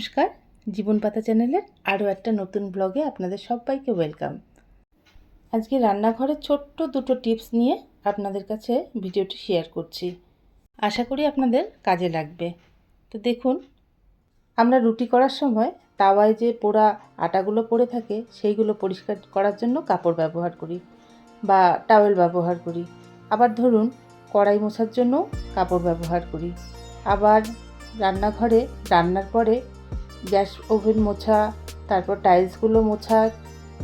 নমস্কার, জীবন পাতা চ্যানেলের আরও একটা নতুন ব্লগে আপনাদের সবাইকে ওয়েলকাম। আজকে রান্নাঘরের ছোট্ট দুটো টিপস নিয়ে আপনাদের কাছে ভিডিওটি শেয়ার করছি। আশা করি আপনাদের কাজে লাগবে। তো দেখুন, আমরা রুটি করার সময় তাওয়ায় যে পোড়া আটাগুলো পড়ে থাকে সেইগুলো পরিষ্কার করার জন্য কাপড় ব্যবহার করি বা টাওয়েল ব্যবহার করি। আবার ধরুন কড়াই মোছার জন্য কাপড় ব্যবহার করি। আবার রান্নাঘরে রান্নার পরে গ্যাস ওভেন মোছা, তারপর টাইলসগুলো মোছা,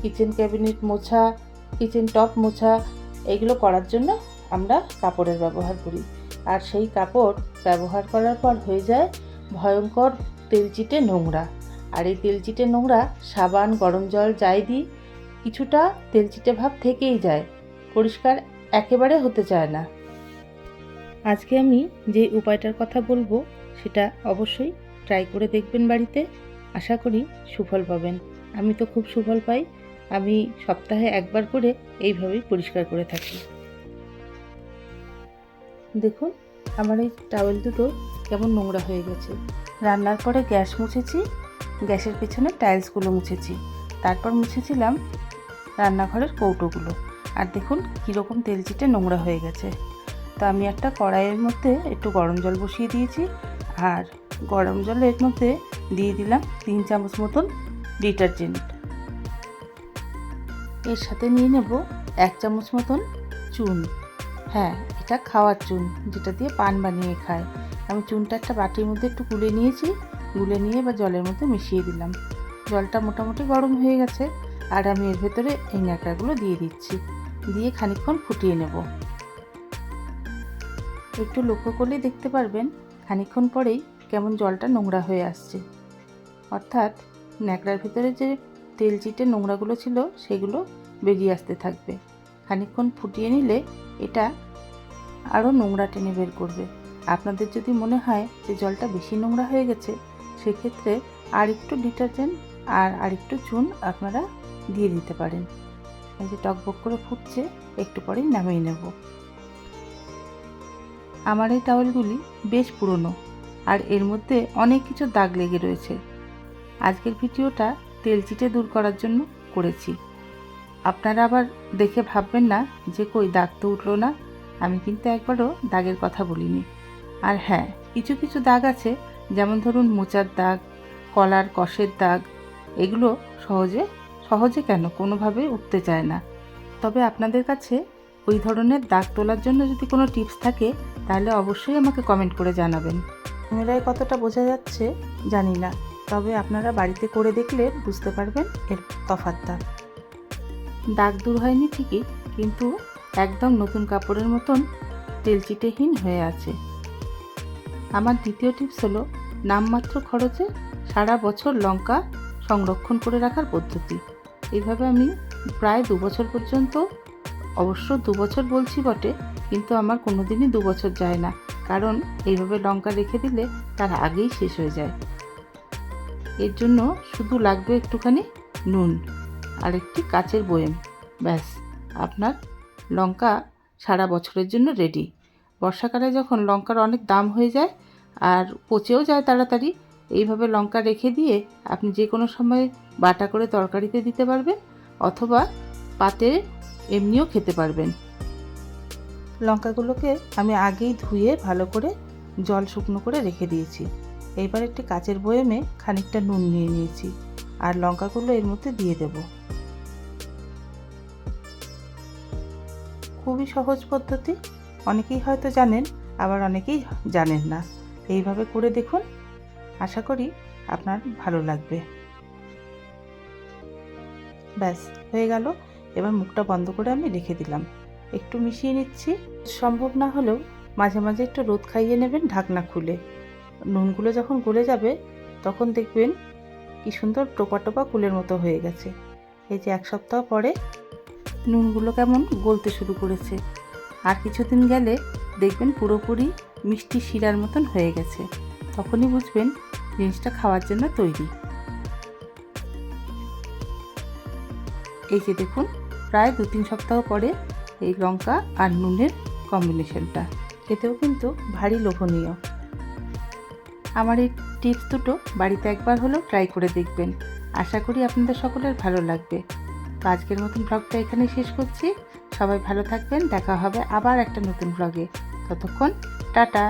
কিচেন ক্যাবিনেট মোছা, কিচেন টপ মোছা, এগুলো করার জন্য আমরা কাপড়ের ব্যবহার করি। আর সেই কাপড় ব্যবহার করার পর হয়ে যায় ভয়ঙ্কর তেলচিটে নোংরা। আর এই তেলচিটে নোংরা সাবান, গরম জল যাই দিই কিছুটা তেলচিটে ভাব থেকেই যায়, পরিষ্কার একেবারে হতে চায় না। আজকে আমি যে উপায়টার কথা বলবো সেটা অবশ্যই ট্রাই করে দেখবেন বাড়িতে। আশা করি সুফল পাবেন। আমি তো খুব সুফল পাই। আমি সপ্তাহে একবার করে এইভাবেই পরিষ্কার করে থাকি। দেখুন, আমার এই টাওয়েল দুটো কেমন নোংরা হয়ে গেছে। রান্নার পরে গ্যাস মুছেছি, গ্যাসের পেছনে টাইলসগুলো মুছেছি, তারপর মুছেছিলাম রান্নাঘরের কৌটোগুলো। আর দেখুন কীরকম তেলচিটে নোংরা হয়ে গেছে। তো আমি একটা কড়াইয়ের মধ্যে একটু গরম জল বসিয়ে দিয়েছি, আর গরম জলের মধ্যে দিয়ে দিলাম 3 চামচ মতন ডিটারজেন্ট। এর সাথে নিয়ে নেব 1 চামচ মতন চুন। হ্যাঁ, এটা খাওয়ার চুন, যেটা দিয়ে পান বানিয়ে খায়। আমি চুনটা একটা বাটির মধ্যে একটু গুলে নিয়েছি, গুলে নিয়ে এবার জলের মধ্যে মিশিয়ে দিলাম। জলটা মোটামুটি গরম হয়ে গেছে, আর আমি এর ভেতরে এই ন্যাকড়াগুলো দিয়ে দিচ্ছি, দিয়ে খানিকক্ষণ ফুটিয়ে নেব। একটু লক্ষ্য করলেই দেখতে পারবেন খানিকক্ষণ পরেই কেমন জলটা নোংরা হয়ে আসছে, অর্থাৎ ন্যাকড়ার ভিতরে যে তেলচিটে নোংরাগুলো ছিল সেগুলো বেরিয়ে আসতে থাকবে। খানিকক্ষণ ফুটিয়ে নিলে এটা আরও নোংরা টেনে বের করবে। আপনাদের যদি মনে হয় যে জলটা বেশি নোংরা হয়ে গেছে, সেক্ষেত্রে আর একটু ডিটারজেন্ট আর একটু চুন আপনারা দিয়ে দিতে পারেন। এই যে টকবক করে ফুটছে, একটু পরেই নামিয়ে নেব। আমার এই টাওয়েলগুলি বেশ পুরনো, আর এর মধ্যে অনেক কিছু দাগ লেগে রয়েছে। আজকের ভিডিওটা তেলচিটে দূর করার জন্য করেছি। আপনারা আবার দেখে ভাববেন না যে কই দাগ তো উঠলো না। আমি কিন্তু একবারও দাগের কথা বলিনি। আর হ্যাঁ, কিছু কিছু দাগ আছে, যেমন ধরুন মোচার দাগ, কলার কষের দাগ, এগুলো সহজে কেন কোনোভাবেই উঠতে চায় না। তবে আপনাদের কাছে ওই ধরনের দাগ তোলার জন্য যদি কোনো টিপস থাকে তাহলে অবশ্যই আমাকে কমেন্ট করে জানাবেন। ক্যামেরায় কতটা বোঝা যাচ্ছে জানি না, তবে আপনারা বাড়িতে করে দেখলে বুঝতে পারবেন এর তফাৎটা। দাগ দূর হয়নি ঠিকই, কিন্তু একদম নতুন কাপড়ের মতন তেলচিটেহীন হয়ে আছে। আমার দ্বিতীয় টিপস হলো নামমাত্র খরচে সারা বছর লঙ্কা সংরক্ষণ করে রাখার পদ্ধতি। এইভাবে আমি প্রায় 2 বছর পর্যন্ত, অবশ্য 2 বছর বলছি বটে, কিন্তু আমার কোনো দিনই 2 বছর যায় না, কারণ এইভাবে লঙ্কা রেখে দিলে তার আগেই শেষ হয়ে যায়। এর জন্য শুধু লাগবে একটুখানি নুন আর একটি কাচের বয়াম, ব্যাস আপনার লঙ্কা সারা বছরের জন্য রেডি। বর্ষাকালে যখন লঙ্কার অনেক দাম হয়ে যায় আর পচেও যায় তাড়াতাড়ি, এইভাবে লঙ্কা রেখে দিয়ে আপনি যে কোনো সময় বাটা করে তরকারিতে দিতে পারবেন, অথবা পাতে এমনিও খেতে পারবেন। লঙ্কাগুলোকে আমি আগেই ধুয়ে ভালো করে জল শুকনো করে রেখে দিয়েছি। এইবার একটি কাচের বয়ামে খানিকটা নুন নিয়ে নিয়েছি, আর লঙ্কাগুলো এর মধ্যে দিয়ে দেব। খুবই সহজ পদ্ধতি, অনেকেই হয়তো জানেন, আবার অনেকেই জানেন না। এইভাবে করে দেখুন, আশা করি আপনার ভালো লাগবে। ব্যাস হয়ে গেল। এবার মুখটা বন্ধ করে আমি রেখে দিলাম। একটু মিশিয়ে নিচ্ছি। সম্ভব না হলেও মাঝে মাঝে একটু রোদ খাইয়ে নেবেন ঢাকনা খুলে। নুনগুলো যখন গলে যাবে তখন দেখবেন কি সুন্দর টোপা টোপা কুলের মতো হয়ে গেছে। এই যে 1 সপ্তাহ পরে নুনগুলো কেমন গলতে শুরু করেছে, আর কিছুদিন গেলে দেখবেন পুরোপুরি মিষ্টি শিরার মতন হয়ে গেছে। তখনই বুঝবেন জিনিসটা খাওয়ার জন্য তৈরি। এই যে দেখুন, প্রায় 2-3 সপ্তাহ পরে এই লঙ্কা আর নুনের কম্বিনেশনটা খেতেও কিন্তু ভারী লোভনীয়। আমার এই টিপস দুটো বাড়িতে একবার হলেও ট্রাই করে দেখবেন। আশা করি আপনাদের সকলের ভালো লাগবে। তো আজকের মতন ব্লগটা এখানেই শেষ করছি। সবাই ভালো থাকবেন, দেখা হবে আবার একটা নতুন ব্লগে। ততক্ষণ টাটা।